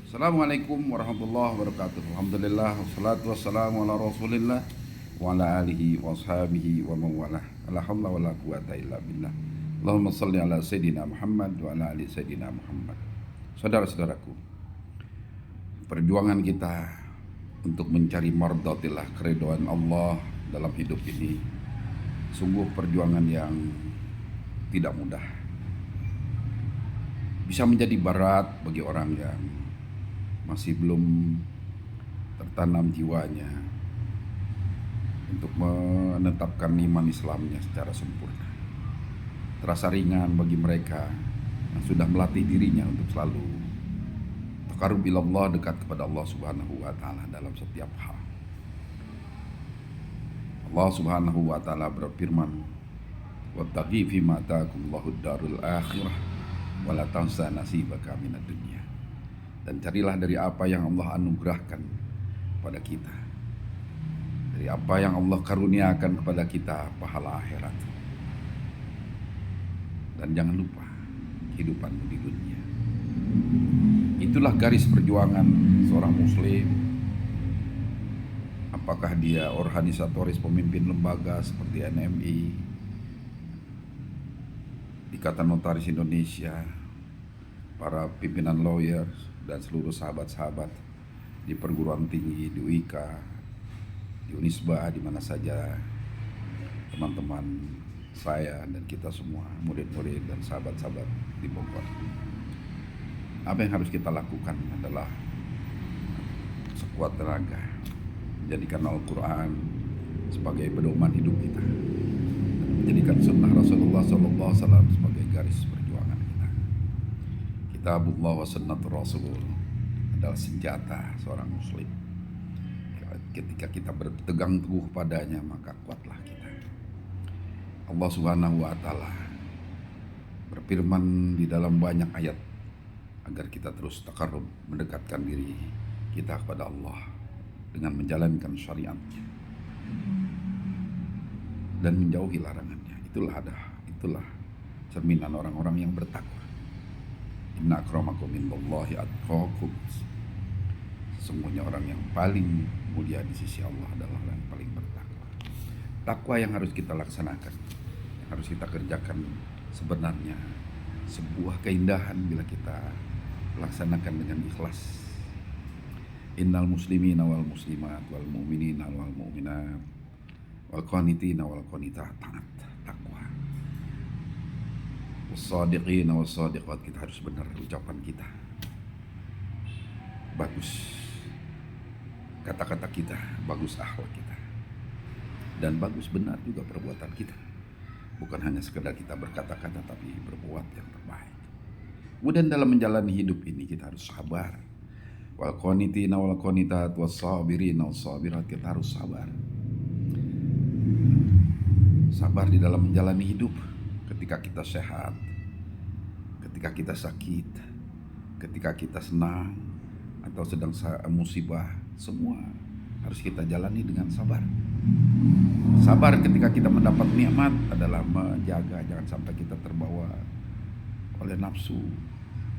Assalamualaikum warahmatullahi wabarakatuh. Alhamdulillah wassalatu wassalamu ala Rasulillah wa ala alihi wa ashabihi wa mawalah. La haula wala quwata illa billah. Allahumma salli ala Sayyidina Muhammad wa ala ali Sayyidina Muhammad. Saudara-saudaraku, perjuangan kita untuk mencari mardatillah, keridhaan Allah dalam hidup ini sungguh perjuangan yang tidak mudah. Bisa menjadi berat bagi orang yang masih belum tertanam jiwanya untuk menetapkan iman Islamnya secara sempurna. Terasa ringan bagi mereka yang sudah melatih dirinya untuk selalu taqarrub ilallah, dekat kepada Allah Subhanahu wa taala dalam setiap hal. Allah Subhanahu wa taala berfirman, "Wattaqi fima ataakumullahu ad-darul akhirah wa la tansa nasibaka minad dunya." Dan carilah dari apa yang Allah anugerahkan kepada kita, dari apa yang Allah karuniakan kepada kita, pahala akhirat. Dan jangan lupa kehidupanmu di dunia. Itulah garis perjuangan seorang muslim. Apakah dia organisatoris, pemimpin lembaga seperti NMI, Ikatan Notaris Indonesia, para pimpinan lawyers, dan seluruh sahabat-sahabat di perguruan tinggi, di UIK, di Unisba, di mana saja teman-teman saya dan kita semua, murid-murid dan sahabat-sahabat di Bogor. Apa yang harus kita lakukan adalah sekuat tenaga menjadikan Al-Quran sebagai pedoman hidup kita, dan menjadikan sunnah Rasulullah SAW sebagai garis perjuangan kita. Kitabullah wa sunnatur Rasul adalah senjata seorang muslim. Ketika kita berpegang teguh padanya, maka kuatlah kita. Allah Subhanahu wa taala berfirman di dalam banyak ayat agar kita terus taqarrub, mendekatkan diri kita kepada Allah dengan menjalankan syariatnya dan menjauhi larangannya. Itulah cerminan orang-orang yang bertakwa. Inna akramakum indallahi atqakum. Sesungguhnya orang yang paling mulia di sisi Allah adalah orang yang paling bertakwa. Takwa yang harus kita laksanakan, yang harus kita kerjakan, sebenarnya sebuah keindahan bila kita laksanakan dengan ikhlas. Innal muslimina wal muslimat wal mu'minina wal mu'minat wal qanitina wal qanitat, taat, takwa. Wassadiqina wassadiqat, kita harus benar ucapan kita, bagus kata-kata kita, bagus akhlak kita, dan bagus benar juga perbuatan kita. Bukan hanya sekedar kita berkata-kata, tapi berbuat yang terbaik. Kemudian dalam menjalani hidup ini kita harus sabar. Wal qanitina wal qanitat wassabirina wassabirat, kita harus sabar. Sabar di dalam menjalani hidup. Ketika kita sehat, ketika kita sakit, ketika kita senang atau sedang musibah, semua harus kita jalani dengan sabar. Sabar ketika kita mendapat nikmat adalah menjaga jangan sampai kita terbawa oleh nafsu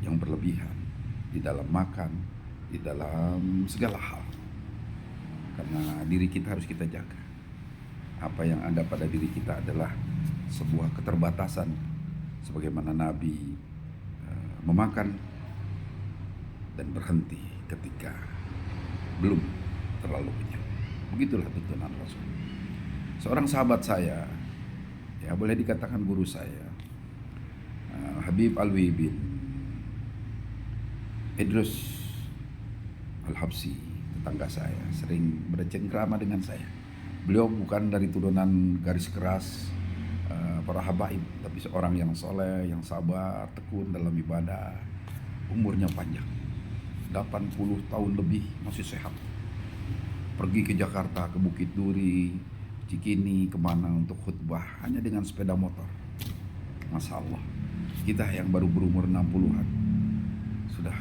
yang berlebihan di dalam makan, di dalam segala hal. Karena diri kita harus kita jaga. Apa yang ada pada diri kita adalah sebuah keterbatasan, sebagaimana Nabi memakan dan berhenti ketika belum terlalu kenyang. Begitulah tuntunan Rasul. Seorang sahabat saya, ya boleh dikatakan guru saya, Habib Alwi bin Idrus Al-Habsi, tetangga saya, sering bercengkrama dengan saya. Beliau bukan dari turunan garis keras para habaib, tapi seorang yang soleh, yang sabar, tekun dalam ibadah. Umurnya panjang, 80 tahun lebih, masih sehat. Pergi ke Jakarta, ke Bukit Duri, Cikini, kemana untuk khutbah hanya dengan sepeda motor. Masya Allah, kita yang baru berumur 60-an sudah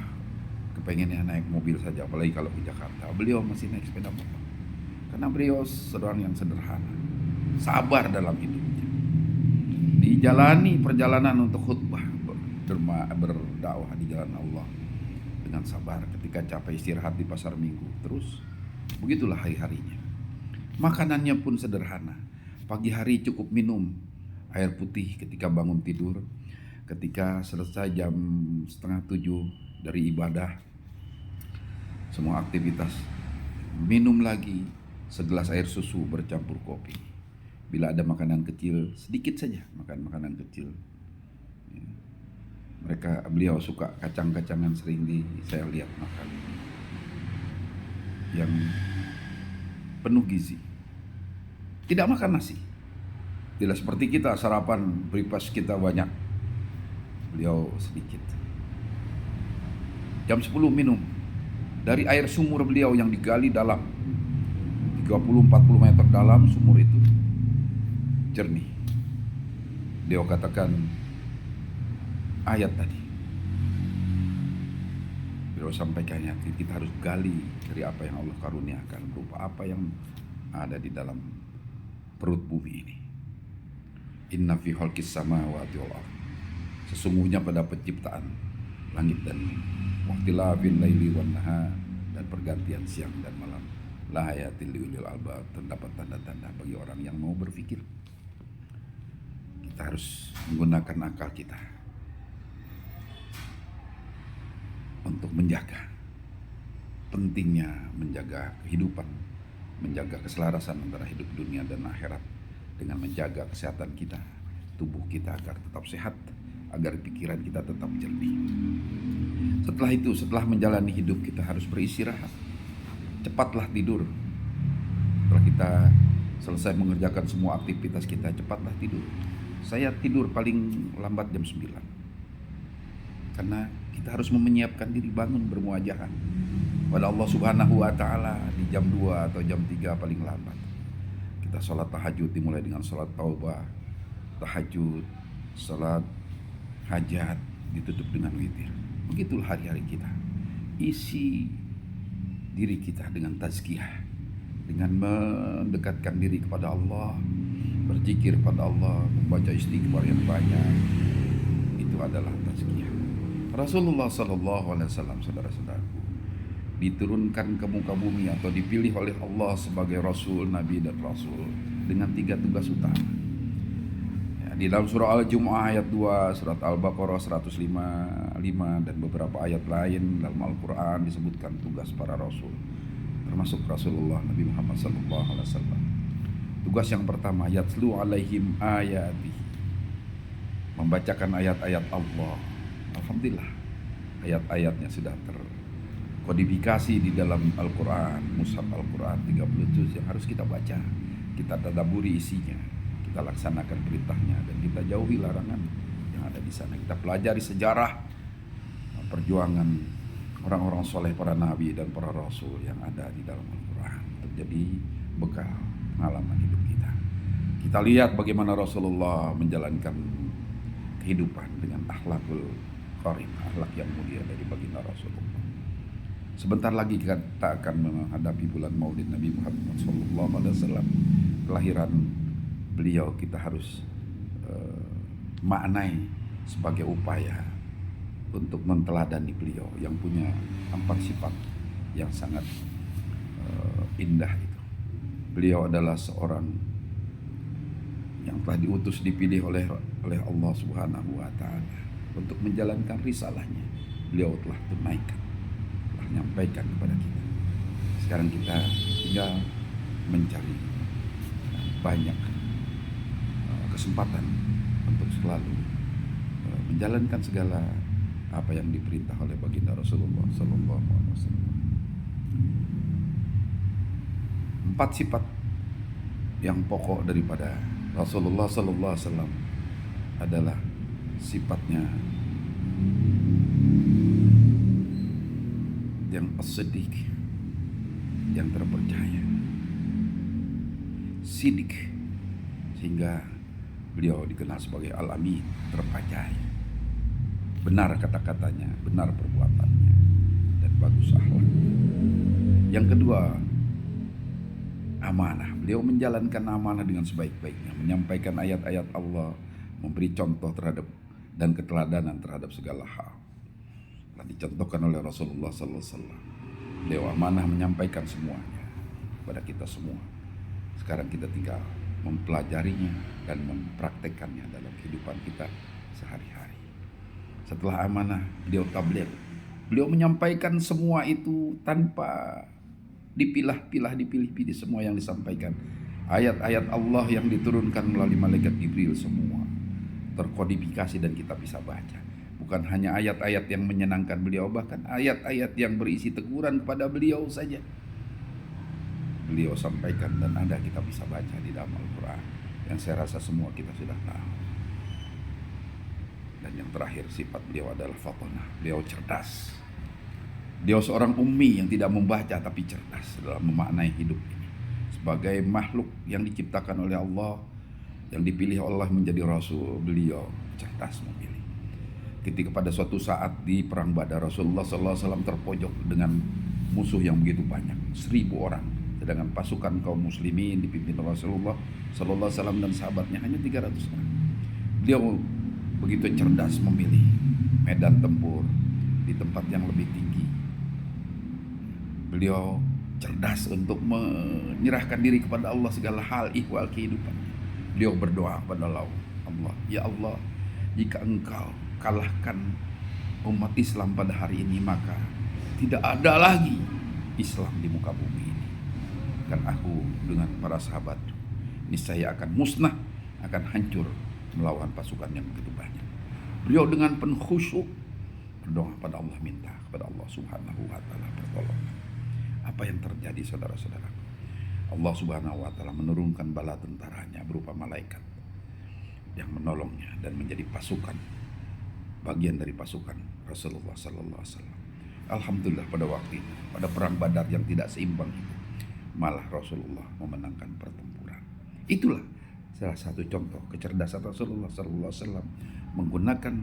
kepengennya naik mobil saja, apalagi kalau ke Jakarta. Beliau masih naik sepeda motor karena beliau seorang yang sederhana, sabar dalam hidupnya. Dijalani perjalanan untuk khutbah, berdakwah di jalan Allah dengan sabar. Ketika capek istirahat di pasar minggu. Terus begitulah hari-harinya. Makanannya pun sederhana. Pagi hari cukup minum air putih ketika bangun tidur. Ketika selesai jam 6:30 dari ibadah, semua aktivitas, minum lagi segelas air susu bercampur kopi. Bila ada makanan kecil, sedikit saja makan makanan kecil. Beliau suka kacang-kacangan, sering saya lihat makan yang penuh gizi. Tidak makan nasi. Tidak seperti kita sarapan breakfast kita banyak. Beliau sedikit. Jam 10 minum dari air sumur beliau yang digali dalam 30-40 meter dalam. Sumur itu jernih. Beliau katakan ayat tadi, beliau sampaikannya, kita harus gali dari apa yang Allah karuniakan, berupa apa yang ada di dalam perut bumi ini. Inna fi khalqis samawati wal ardh, sesungguhnya pada penciptaan langit dan bumi, waqtilafil laili wan nahar, dan pergantian siang dan malam, la ayatil liulil albab, terdapat tanda-tanda bagi orang yang mau berpikir. Kita harus menggunakan akal kita untuk menjaga. Pentingnya menjaga kehidupan, menjaga keselarasan antara hidup dunia dan akhirat dengan menjaga kesehatan kita, tubuh kita agar tetap sehat, agar pikiran kita tetap jernih. Setelah itu, setelah menjalani hidup, kita harus beristirahat. Cepatlah tidur. Setelah kita selesai mengerjakan semua aktivitas kita, cepatlah tidur. Saya tidur paling lambat jam 9. Karena kita harus menyiapkan diri bangun bermuajahan pada Allah Subhanahu wa taala di jam 2 atau jam 3 paling lambat. Kita sholat tahajud dimulai dengan sholat taubah, tahajud, sholat hajat ditutup dengan witir. Begitulah hari-hari kita. Isi diri kita dengan tazkiyah, dengan mendekatkan diri kepada Allah, berzikir pada Allah, membaca istighfar yang banyak. Itu adalah tazkiyah. Rasulullah SAW, saudara-saudaraku, diturunkan ke muka bumi atau dipilih oleh Allah sebagai Rasul, Nabi dan Rasul dengan 3 tugas utama. Ya, di dalam surah Al-Jumu'ah ayat 2, surat Al-Baqarah 105 dan beberapa ayat lain dalam Al-Quran disebutkan tugas para Rasul, termasuk Rasulullah Nabi Muhammad SAW. Tugas yang pertama, yatslu alaihim ayati, membacakan ayat-ayat Allah. Alhamdulillah, ayat-ayatnya sudah terkodifikasi di dalam Al-Quran, mushaf Al-Quran 30 juz yang harus kita baca, kita tadabburi isinya, kita laksanakan perintahnya dan kita jauhi larangan yang ada di sana. Kita pelajari sejarah perjuangan orang-orang soleh, para nabi dan para rasul yang ada di dalam Al-Quran untuk jadi bekal pengalaman hidup kita. Kita lihat bagaimana Rasulullah menjalankan kehidupan dengan akhlakul karim, akhlak yang mulia dari baginda Rasulullah. Sebentar lagi kita akan menghadapi bulan Maulid Nabi Muhammad SAW, kelahiran beliau. Kita harus maknai sebagai upaya untuk menteladani beliau yang punya 4 sifat yang sangat indah itu. Beliau adalah seorang yang telah diutus, dipilih oleh Allah Subhanahu wa taala untuk menjalankan risalahnya. Beliau telah tunaikan, telah menyampaikan kepada kita. Sekarang kita tinggal mencari banyak kesempatan untuk selalu menjalankan segala apa yang diperintah oleh baginda Rasulullah SAW. 4 sifat yang pokok daripada Rasulullah SAW adalah sifatnya yang as-siddiq, yang terpercaya, sidik, sehingga beliau dikenal sebagai al-amin, terpercaya, benar kata-katanya, benar perbuatannya, dan bagus akhlaknya. Yang kedua, amanah. Beliau menjalankan amanah dengan sebaik-baiknya, menyampaikan ayat-ayat Allah, memberi contoh terhadap dan keteladanan terhadap segala hal. telah dicontohkan oleh Rasulullah sallallahu alaihi wasallam. Beliau amanah menyampaikan semuanya kepada kita semua. Sekarang kita tinggal mempelajarinya dan mempraktekkannya dalam kehidupan kita sehari-hari. Setelah amanah, beliau tabligh. Beliau menyampaikan semua itu tanpa dipilah-pilah, dipilih-pilih semua yang disampaikan. Ayat-ayat Allah yang diturunkan melalui malaikat Jibril semua terkodifikasi dan kita bisa baca. Bukan hanya ayat-ayat yang menyenangkan beliau, bahkan ayat-ayat yang berisi teguran kepada beliau saja beliau sampaikan dan ada kita bisa baca di dalam Al-Quran yang saya rasa semua kita sudah tahu. Dan yang terakhir, sifat beliau adalah fatonah. Beliau cerdas. Beliau seorang ummi yang tidak membaca tapi cerdas dalam memaknai hidup ini. Sebagai makhluk yang diciptakan oleh Allah, yang dipilih Allah menjadi Rasul, beliau cerdas memilih. Ketika pada suatu saat di perang Badar, Rasulullah SAW terpojok dengan musuh yang begitu banyak, 1000 orang. Sedangkan pasukan kaum muslimin dipimpin Rasulullah SAW dan sahabatnya hanya 300 orang. Beliau begitu cerdas memilih medan tempur di tempat yang lebih tinggi. Beliau cerdas untuk menyerahkan diri kepada Allah segala hal ihwal kehidupannya. Beliau berdoa kepada Allah, ya Allah, jika Engkau kalahkan umat Islam pada hari ini, maka tidak ada lagi Islam di muka bumi ini. Dan aku dengan para sahabat niscaya akan musnah, akan hancur melawan pasukan yang begitu banyak. Beliau dengan penuh khusyuk berdoa kepada Allah, minta kepada Allah Subhanahu wa taala pertolongan. Apa yang terjadi saudara-saudara? Allah Subhanahu wa taala menurunkan bala tentaranya berupa malaikat yang menolongnya dan menjadi pasukan, bagian dari pasukan Rasulullah sallallahu alaihi wasallam. Alhamdulillah pada waktu itu, pada perang Badar yang tidak seimbang itu, malah Rasulullah memenangkan pertempuran. Itulah salah satu contoh kecerdasan Rasulullah sallallahu alaihi wasallam menggunakan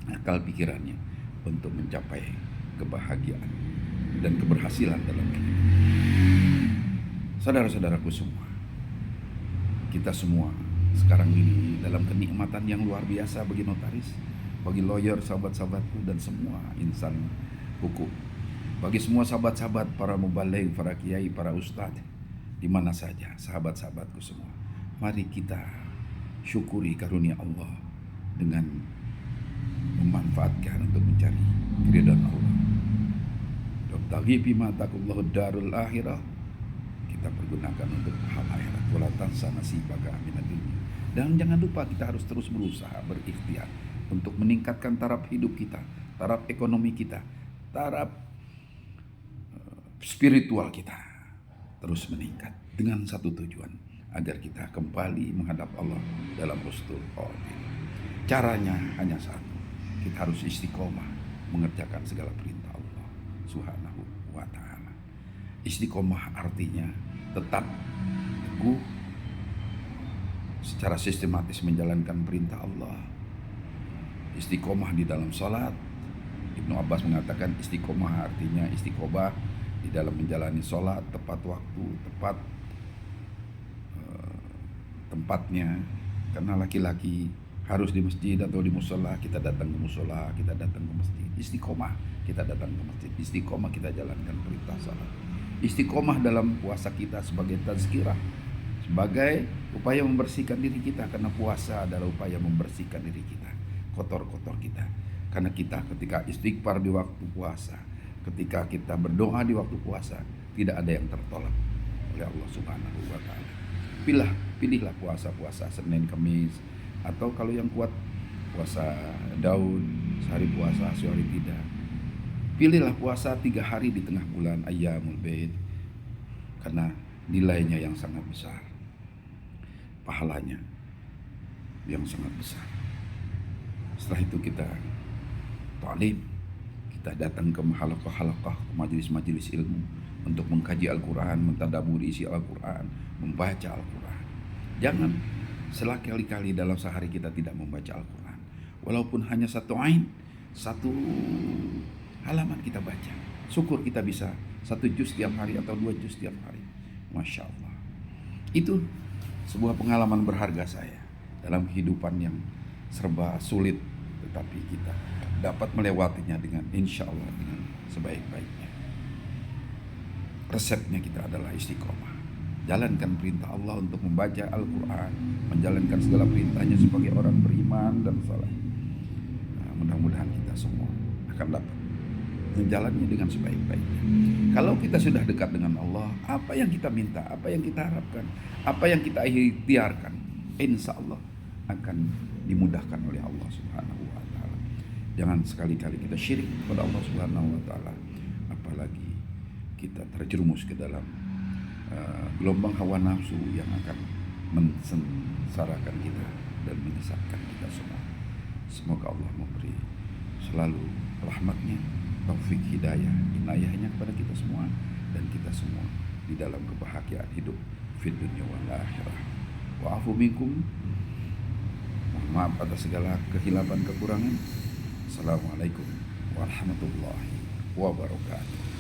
akal pikirannya untuk mencapai kebahagiaan dan keberhasilan dalam hidup. Saudara-saudaraku semua, kita semua sekarang ini dalam kenikmatan yang luar biasa bagi notaris, bagi lawyer, sahabat-sahabatku, dan semua insan hukum, bagi semua sahabat-sahabat, para mubaligh, para kiai, para ustadz, di mana saja, sahabat-sahabatku semua. Mari kita syukuri karunia Allah dengan memanfaatkan untuk mencari keridhaan Allah. Wabtaghi bima ataakallahu darul akhirah. Kita pergunakan untuk hal akhirat. Wala tansa nasibaka minad dunya. Dan jangan lupa kita harus terus berusaha, berikhtiar untuk meningkatkan taraf hidup kita, taraf ekonomi kita, taraf spiritual kita terus meningkat dengan satu tujuan, agar kita kembali menghadap Allah dalam husnul khotimah. Caranya hanya satu, kita harus istiqomah mengerjakan segala perintah Allah Subhanahu wa ta'ala. Istiqomah artinya tetap teguh secara sistematis menjalankan perintah Allah. Istiqomah di dalam salat. Ibnu Abbas mengatakan istiqomah artinya istiqomah di dalam menjalani salat tepat waktu, tepat tempatnya. Karena laki-laki harus di masjid atau di musola, kita datang ke musola, kita datang ke masjid. Istiqomah, kita datang ke masjid. Istiqomah, kita jalankan perintah salat. Istiqomah dalam puasa kita sebagai tazkirah, sebagai upaya membersihkan diri kita, karena puasa adalah upaya membersihkan diri kita, kotor-kotor kita. Karena kita ketika istighfar di waktu puasa, ketika kita berdoa di waktu puasa, tidak ada yang tertolak oleh Allah Subhanahu wa ta'ala. Pilihlah puasa-puasa Senin, Kamis, atau kalau yang kuat puasa Daud, sehari puasa, sehari tidak. Pilihlah puasa 3 hari di tengah bulan Ayyamul Bid, karena nilainya yang sangat besar, pahalanya yang sangat besar. Setelah itu kita ta'lim, kita datang ke halaqah-halaqah, ke majelis-majelis ilmu untuk mengkaji Al-Quran, mentadaburi isi Al-Quran, membaca Al-Quran. Jangan sekali-kali dalam sehari kita tidak membaca Al-Quran, walaupun hanya satu ain, satu halaman kita baca. Syukur kita bisa 1 juz tiap hari atau 2 juz tiap hari. Masya Allah. Itu sebuah pengalaman berharga saya dalam kehidupan yang serba sulit, tetapi kita dapat melewatinya dengan insya Allah dengan sebaik-baiknya. Resepnya kita adalah istiqomah. Jalankan perintah Allah untuk membaca Al-Quran, menjalankan segala perintahnya sebagai orang beriman dan saleh. Nah, mudah-mudahan kita semua akan dapat menjalannya dengan sebaik-baiknya. Kalau kita sudah dekat dengan Allah, apa yang kita minta, apa yang kita harapkan, apa yang kita ikhtiarkan, insya Allah akan dimudahkan oleh Allah Subhanahu wa Ta'ala. Jangan sekali-kali kita syirik kepada Allah Subhanahu wa Ta'ala, apalagi kita terjerumus ke dalam gelombang hawa nafsu yang akan mensengsarakan kita dan menyesatkan kita semua. Semoga Allah memberi selalu rahmatnya, taufik, hidayah, inayahnya kepada kita semua, dan kita semua di dalam kebahagiaan hidup fid dunya wal akhirah. Wa'afu minkum, mohon maaf atas segala kehilapan kekurangan. Assalamualaikum warahmatullahi wabarakatuh.